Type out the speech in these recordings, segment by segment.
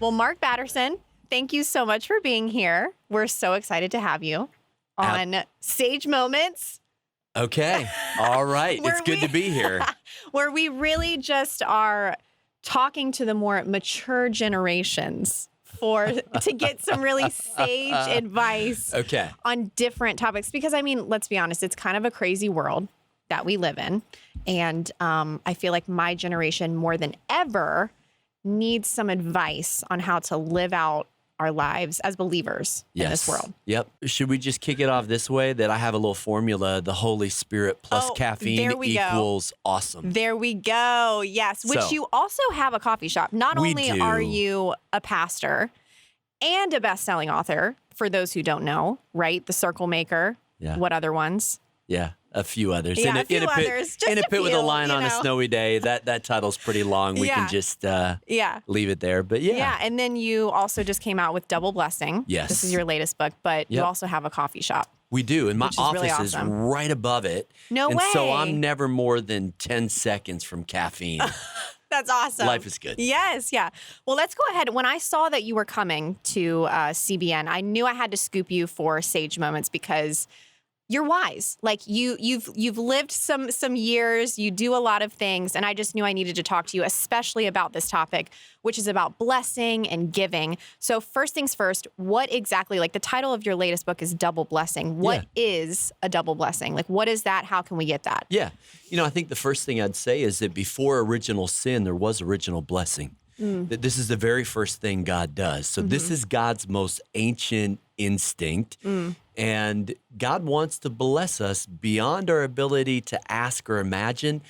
Well, Mark Batterson, thank you so much for being here. We're so excited to have you on Sage Moments. Okay. All right. It's good to be here. Where we really just are talking to the more mature generations to get some really sage advice on different topics. Because, I mean, let's be honest, it's kind of a crazy world that we live in. And I feel like my generation more than ever needs some advice on how to live out our lives as believers in this world. Yep. Should we just kick it off this way? That I have a little formula, the Holy Spirit plus caffeine equals awesome. There we go. Yes. Which you also have a coffee shop. Not only are you a pastor and a best-selling author, for those who don't know, right? The Circle Maker. Yeah. What other ones? Yeah. A few others. Yeah, a few others. In a pit with a lion on a snowy day. That title's pretty long. We can just leave it there. But yeah. And then you also just came out with Double Blessing. Yes. This is your latest book, but you also have a coffee shop. We do. And my office is right above it. No way. So I'm never more than 10 seconds from caffeine. That's awesome. Life is good. Yes, yeah. Well, let's go ahead. When I saw that you were coming to CBN, I knew I had to scoop you for Sage Moments because you're wise. Like you've lived some years, you do a lot of things, and I just knew I needed to talk to you, especially about this topic, which is about blessing and giving. So first things first, what exactly, like the title of your latest book is Double Blessing. What is a double blessing? Like what is that? How can we get that? Yeah. I think the first thing I'd say is that before original sin, there was original blessing. That this is the very first thing God does. So this is God's most ancient instinct. And God wants to bless us beyond our ability to ask or imagine.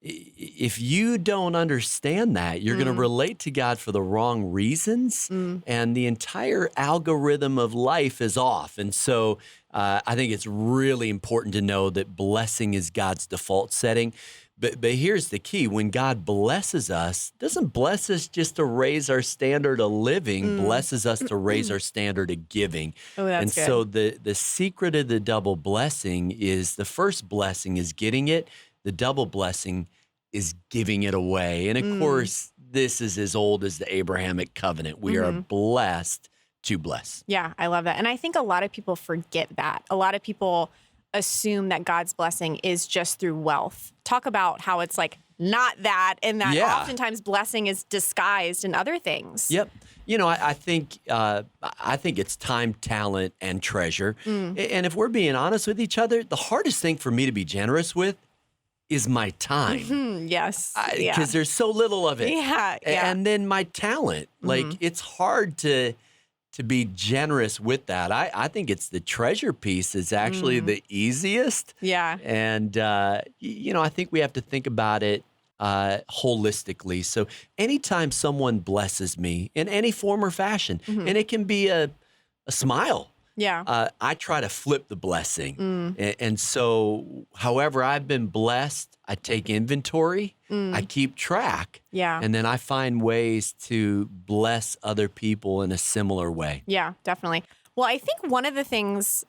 If you don't understand that, you're going to relate to God for the wrong reasons, and the entire algorithm of life is off. And so I think it's really important to know that blessing is God's default setting. But here's the key. When God blesses us, doesn't bless us just to raise our standard of living, blesses us to raise our standard of giving. Oh, that's good. So the secret of the double blessing is the first blessing is getting it. The double blessing is giving it away. And of course, this is as old as the Abrahamic covenant. We are blessed to bless. Yeah, I love that. And I think a lot of people forget that. A lot of people assume that God's blessing is just through wealth. Talk about how it's like not that, and that oftentimes blessing is disguised in other things. Yep. I think it's time, talent, and treasure. And if we're being honest with each other, the hardest thing for me to be generous with is my time. Yes. Because there's so little of it. Yeah. And then my talent. Like, it's hard to be generous with that. I think it's the treasure piece is actually the easiest. Yeah. And, I think we have to think about it holistically. So anytime someone blesses me in any form or fashion, and it can be a smile. Yeah. I try to flip the blessing. And so however I've been blessed, I take inventory, I keep track. Yeah. And then I find ways to bless other people in a similar way. Yeah, definitely. Well, I think one of the things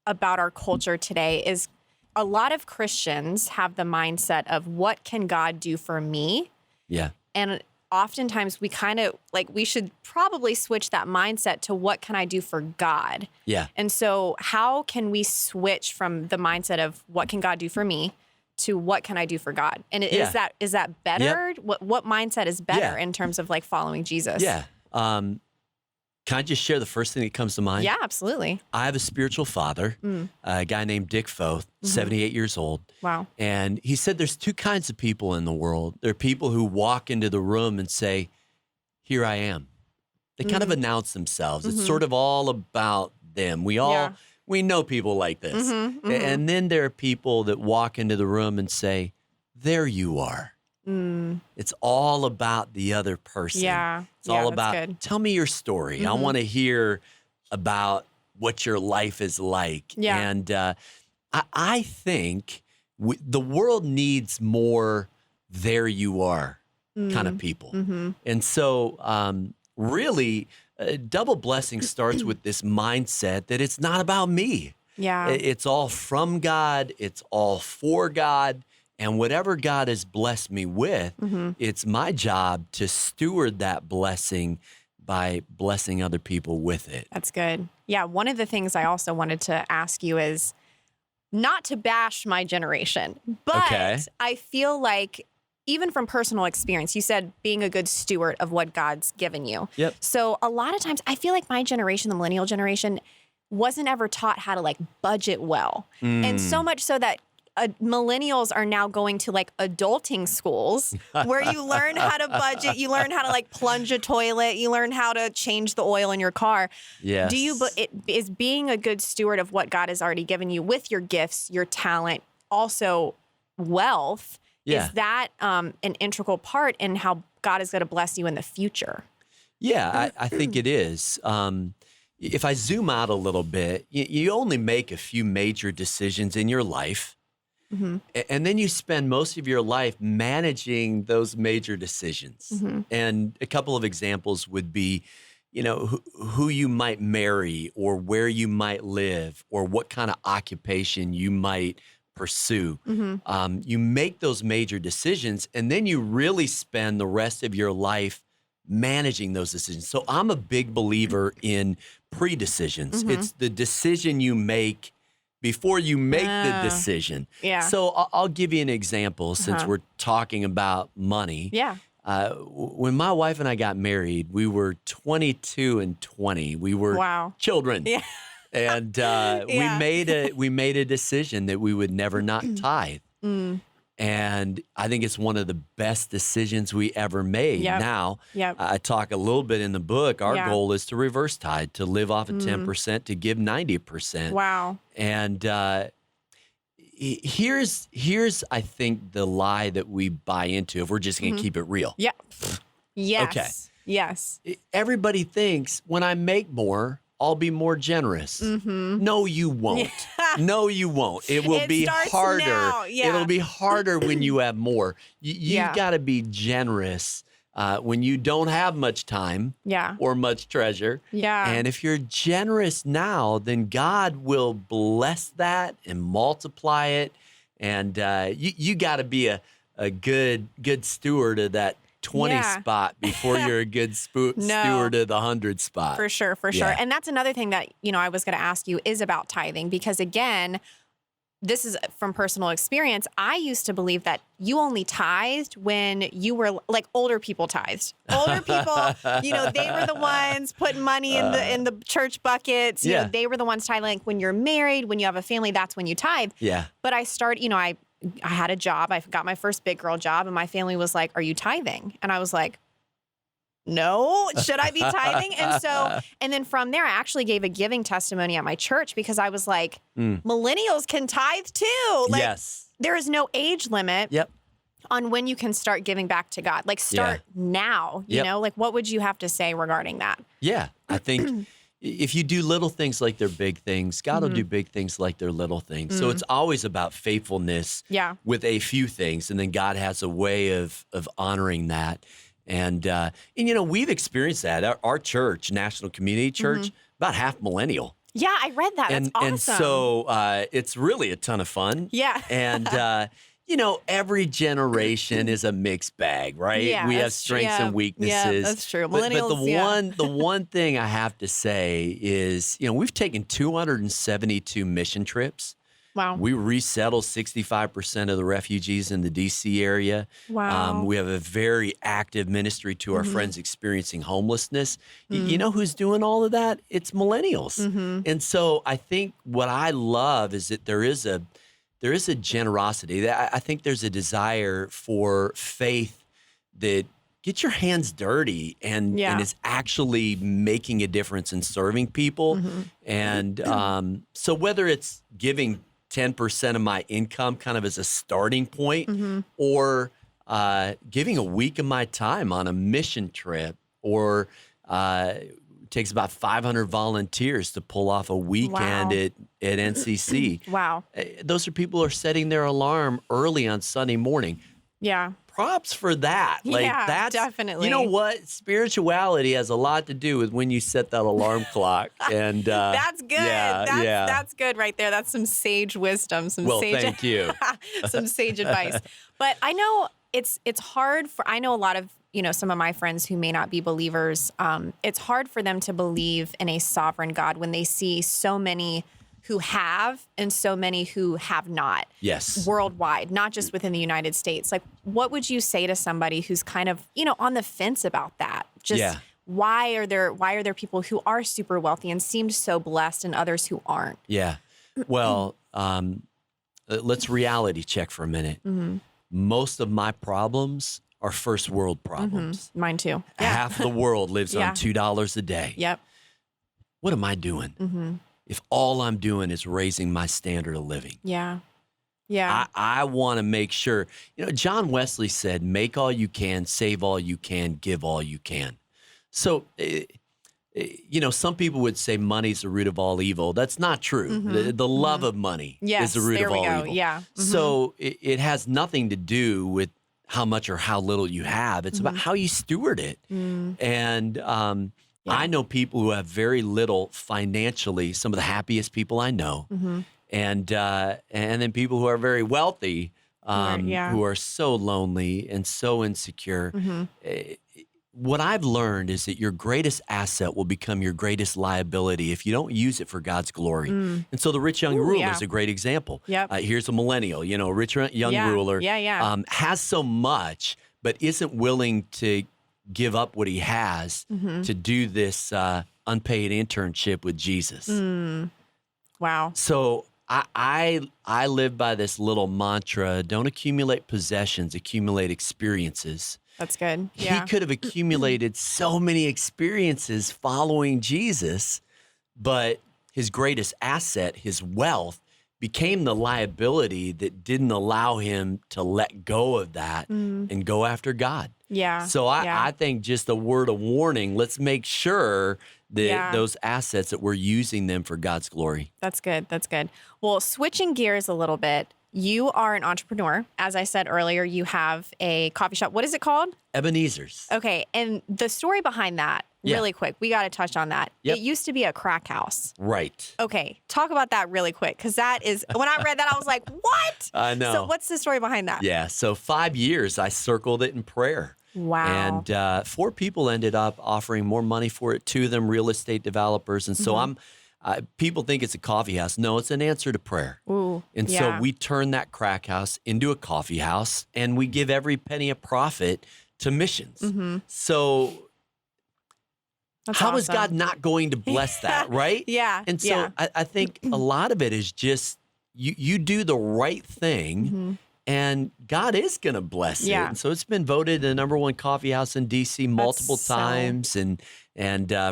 about our culture today is a lot of Christians have the mindset of what can God do for me? Yeah. And oftentimes we kind of we should probably switch that mindset to what can I do for God? Yeah. And so how can we switch from the mindset of what can God do for me to what can I do for God? And is that better? Yep. What mindset is better in terms of following Jesus? Yeah. Can I just share the first thing that comes to mind? Yeah, absolutely. I have a spiritual father, a guy named Dick Foth, 78 years old. Wow. And he said there's two kinds of people in the world. There are people who walk into the room and say, "Here I am." They kind of announce themselves. It's sort of all about them. We know people like this. And then there are people that walk into the room and say, "There you are." It's all about the other person. Yeah. It's all about, tell me your story. I want to hear about what your life is like. Yeah. And I think the world needs more there you are kind of people. And so really, double blessing starts with this mindset that it's not about me. Yeah. It's all from God. It's all for God. And whatever God has blessed me with, it's my job to steward that blessing, Mm-hmm. blessing other people with it. That's good. Yeah. One of the things I also wanted to ask you is not to bash my generation, but Okay. I feel like even from personal experience, you said being a good steward of what God's given you. Yep. So a lot of times I feel like my generation, the millennial generation, wasn't ever taught how to like budget well. And so much so that millennials are now going to like adulting schools where you learn how to budget, you learn how to like plunge a toilet, you learn how to change the oil in your car. Yes. Is being a good steward of what God has already given you with your gifts, your talent, also wealth, Yeah. is that an integral part in how God is going to bless you in the future? Yeah, I think it is. If I zoom out a little bit, you only make a few major decisions in your life. Mm-hmm. And then you spend most of your life managing those major decisions. Mm-hmm. And a couple of examples would be, who you might marry or where you might live or what kind of occupation you might pursue. Mm-hmm. You make those major decisions and then you really spend the rest of your life managing those decisions. So I'm a big believer in pre-decisions. Mm-hmm. It's the decision you make before you make the decision. Yeah. So I'll give you an example since we're talking about money. Yeah. When my wife and I got married, we were 22 and 20. We were children. Yeah. And we made a decision that we would never not tithe. And I think it's one of the best decisions we ever made. Yep. Now, Yep. I talk a little bit in the book. Our Yeah. goal is to reverse tithe, to live off of 10%, to give 90%. Wow. And here's I think the lie that we buy into if we're just going to keep it real. Yeah. Yes. Okay. Yes. Everybody thinks when I make more, I'll be more generous. Mm-hmm. No, you won't. No, you won't. It will be starts harder. now. Yeah. It'll be harder when you have more. You've Yeah. got to be generous when you don't have much time Yeah. or much treasure. Yeah. And if you're generous now, then God will bless that and multiply it. And you got to be a good steward of that 20 Yeah. spot before you're a good steward of the 100 spot. For sure. For sure. Yeah. And that's another thing that, I was going to ask you is about tithing, because again, this is from personal experience. I used to believe that you only tithed when you were like older people tithed. Older people, they were the ones putting money in the church buckets. You know, they were the ones tithing. Like when you're married, when you have a family, that's when you tithe. Yeah. But I started, I had a job. I got my first big girl job, and my family was like, "Are you tithing?" And I was like, "No, should I be tithing?" And then from there, I actually gave a giving testimony at my church because I was like, millennials can tithe too. Like, Yes. there is no age limit on when you can start giving back to God. Like start now, you know, like what would you have to say regarding that? Yeah. I think if you do little things like they're big things, God will do big things like they're little things. So it's always about faithfulness with a few things. And then God has a way of honoring that. And we've experienced that. Our church, National Community Church, about half millennial. Yeah, I read that. That's awesome. And so it's really a ton of fun. Yeah. And, every generation is a mixed bag, right? Yeah, we have that's- strengths yeah, and weaknesses. yeah, that's true. But Millennials, the one thing I have to say is, we've taken 272 mission trips. Wow. We resettle 65% of the refugees in the D.C. area. Wow. We have a very active ministry to our friends experiencing homelessness. You know who's doing all of that? It's millennials. And so I think what I love is that there is a generosity. I think there's a desire for faith that gets your hands dirty and is actually making a difference in serving people. And so whether it's giving 10% of my income kind of as a starting point or giving a week of my time on a mission trip or it takes about 500 volunteers to pull off a weekend at NCC. Wow. Those are people who are setting their alarm early on Sunday morning. Yeah. Props for that. Yeah, That's definitely. You know what? Spirituality has a lot to do with when you set that alarm clock. And that's good. Yeah, That's good right there. That's some sage wisdom. Thank you. Some sage advice. But I know it's hard I know a lot of some of my friends who may not be believers, it's hard for them to believe in a sovereign God when they see so many who have and so many who have not. Yes. Worldwide, not just within the United States. Like, what would you say to somebody who's kind of, on the fence about that? Just why are there people who are super wealthy and seemed so blessed and others who aren't? Yeah. Well, let's reality check for a minute. Mm-hmm. Most of my problems are first world problems. Mm-hmm. Mine too. Yeah. Half the world lives on $2 a day. Yep. What am I doing? Mm-hmm. If all I'm doing is raising my standard of living? Yeah. Yeah. I want to make sure, John Wesley said, make all you can, save all you can, give all you can. So, some people would say money's the root of all evil. That's not true. Mm-hmm. The love of money is the root of all evil. Yeah. Mm-hmm. So it has nothing to do with how much or how little you have. It's about how you steward it. And I know people who have very little financially, some of the happiest people I know. And then people who are very wealthy, who are so lonely and so insecure. What I've learned is that your greatest asset will become your greatest liability if you don't use it for God's glory. And so the rich young ruler is a great example. Yep. Here's a millennial, a rich young ruler has so much, but isn't willing to give up what he has to do this unpaid internship with Jesus. Wow. So I live by this little mantra: don't accumulate possessions, accumulate experiences. That's good. Yeah. He could have accumulated so many experiences following Jesus, but his greatest asset, his wealth, became the liability that didn't allow him to let go of that and go after God. Yeah. So I think just a word of warning, let's make sure that those assets, that we're using them for God's glory. That's good. That's good. Well, switching gears a little bit, you are an entrepreneur. As I said earlier, you have a coffee shop. What is it called? Ebenezer's. Okay. And the story behind that, really quick, we got to touch on that. Yep. It used to be a crack house. Right. Okay. Talk about that really quick, because that is, when I read that, I was like, what? I know. So what's the story behind that? Yeah. So 5 years, I circled it in prayer. Wow. And 4 people ended up offering more money for it, 2 of them real estate developers. And so people think it's a coffee house. No, it's an answer to prayer. Ooh, and so we turn that crack house into a coffee house, and we give every penny of profit to missions. So that's how awesome. is God not going to bless that, right? Yeah. And so I think a lot of it is just you do the right thing, and God is going to bless it. And so it's been voted the #1 coffee house in DC multiple times, and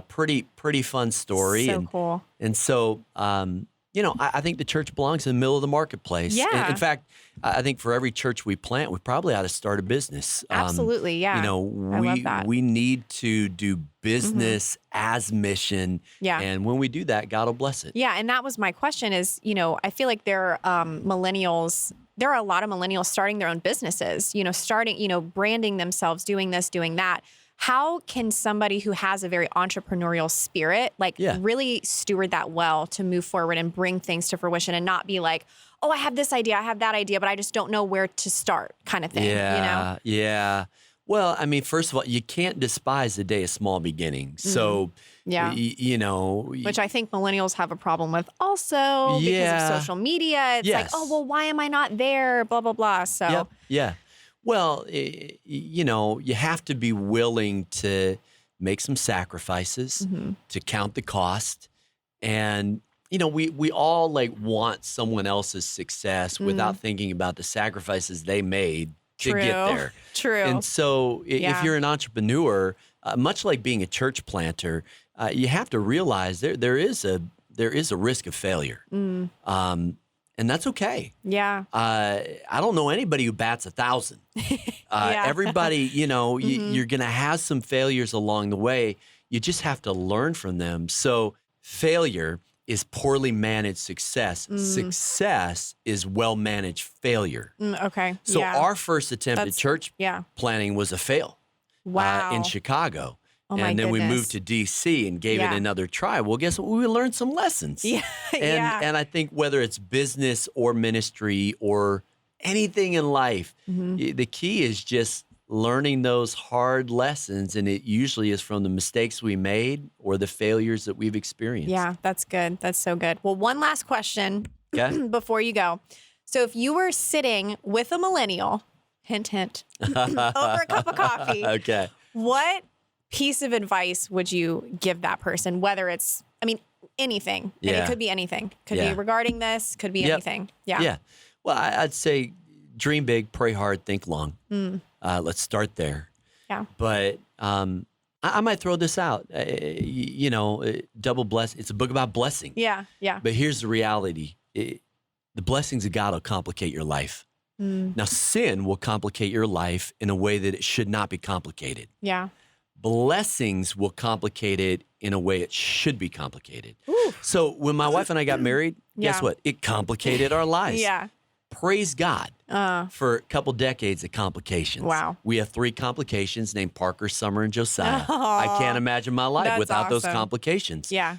pretty fun story. So cool. And so, I think the church belongs in the middle of the marketplace. Yeah. In fact, I think for every church we plant, we probably ought to start a business. Absolutely. Yeah. I love that. We need to do business as mission. Yeah. And when we do that, God will bless it. Yeah. And that was my question is, I feel like there are a lot of millennials starting their own businesses, starting, branding themselves, doing this, doing that. How can somebody who has a very entrepreneurial spirit, really steward that well to move forward and bring things to fruition and not be like, oh, I have this idea, I have that idea, but I just don't know where to start kind of thing, Yeah. Well, I mean, first of all, you can't despise the day of small beginnings. So, which I think millennials have a problem with also because of social media. It's like, oh, well, why am I not there? Blah, blah, blah. So, yeah. Well, you have to be willing to make some sacrifices, to count the cost. And, we all want someone else's success without thinking about the sacrifices they made to get there. True. And so if you're an entrepreneur, much like being a church planter, you have to realize there is a risk of failure. And that's okay. Yeah. I don't know anybody who bats 1,000. Everybody, you're going to have some failures along the way. You just have to learn from them. So failure is poorly managed success. Success is well-managed failure. Okay. So our first attempt at church planning was a fail. Wow. In Chicago. Oh, and then goodness. we moved to D.C. and gave it another try. Well, guess what? We learned some lessons. And I think whether it's business or ministry or anything in life, the key is just learning those hard lessons, and it usually is from the mistakes we made or the failures that we've experienced. Yeah, that's good. That's so good. Well, one last question before you go. So if you were sitting with a millennial, hint, hint, over a cup of coffee, Okay. what piece of advice would you give that person? Whether it's, anything. And it could be anything. Could be regarding this, could be anything. Yeah. Yeah. Well, I'd say dream big, pray hard, think long. Let's start there. Yeah. But I might throw this out. Double bless. It's a book about blessing. Yeah. Yeah. But here's the reality. The blessings of God will complicate your life. Now, sin will complicate your life in a way that it should not be complicated. Yeah. Blessings will complicate it in a way it should be complicated. Ooh. So when my wife and I got married, guess what? It complicated our lives. Yeah. Praise God for a couple decades of complications. Wow. We have 3 complications named Parker, Summer, and Josiah. I can't imagine my life That's without those awesome. complications. Yeah.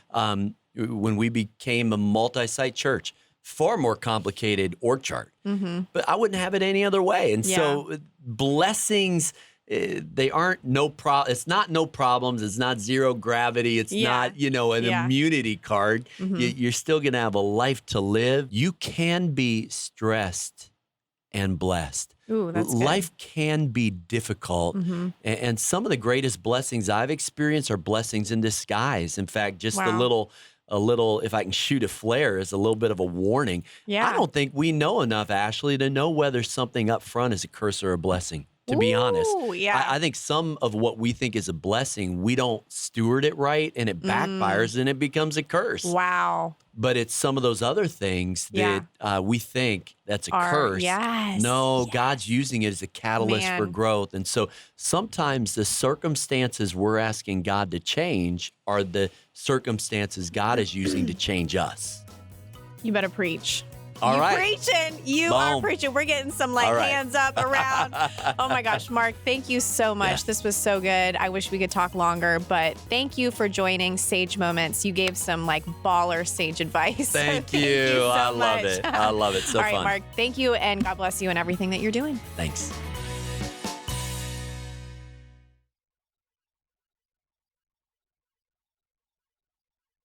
When we became a multi-site church, far more complicated org chart. But I wouldn't have it any other way. And so blessings, they aren't it's not no problems. It's not zero gravity. It's not, an immunity card. You're still going to have a life to live. You can be stressed and blessed. Ooh, that's good. Life can be difficult. And some of the greatest blessings I've experienced are blessings in disguise. In fact, just a little, if I can shoot a flare, is a little bit of a warning. Yeah. I don't think we know enough, Ashley, to know whether something up front is a curse or a blessing. To be honest, yeah. I think some of what we think is a blessing, we don't steward it right, and it backfires and it becomes a curse. Wow. But it's some of those other things that we think that's a curse. Yes. No, God's using it as a catalyst for growth. And so sometimes the circumstances we're asking God to change are the circumstances God is using to change us. You better preach. All right. Preaching. You Boom. are preaching. We're getting some hands up around. Oh my gosh, Mark, thank you so much. Yeah. This was so good. I wish we could talk longer, but thank you for joining Sage Moments. You gave some baller sage advice. Thank you you. so I love much. it. I love it. So All right, fun. Mark, thank you, and God bless you and everything that you're doing. Thanks.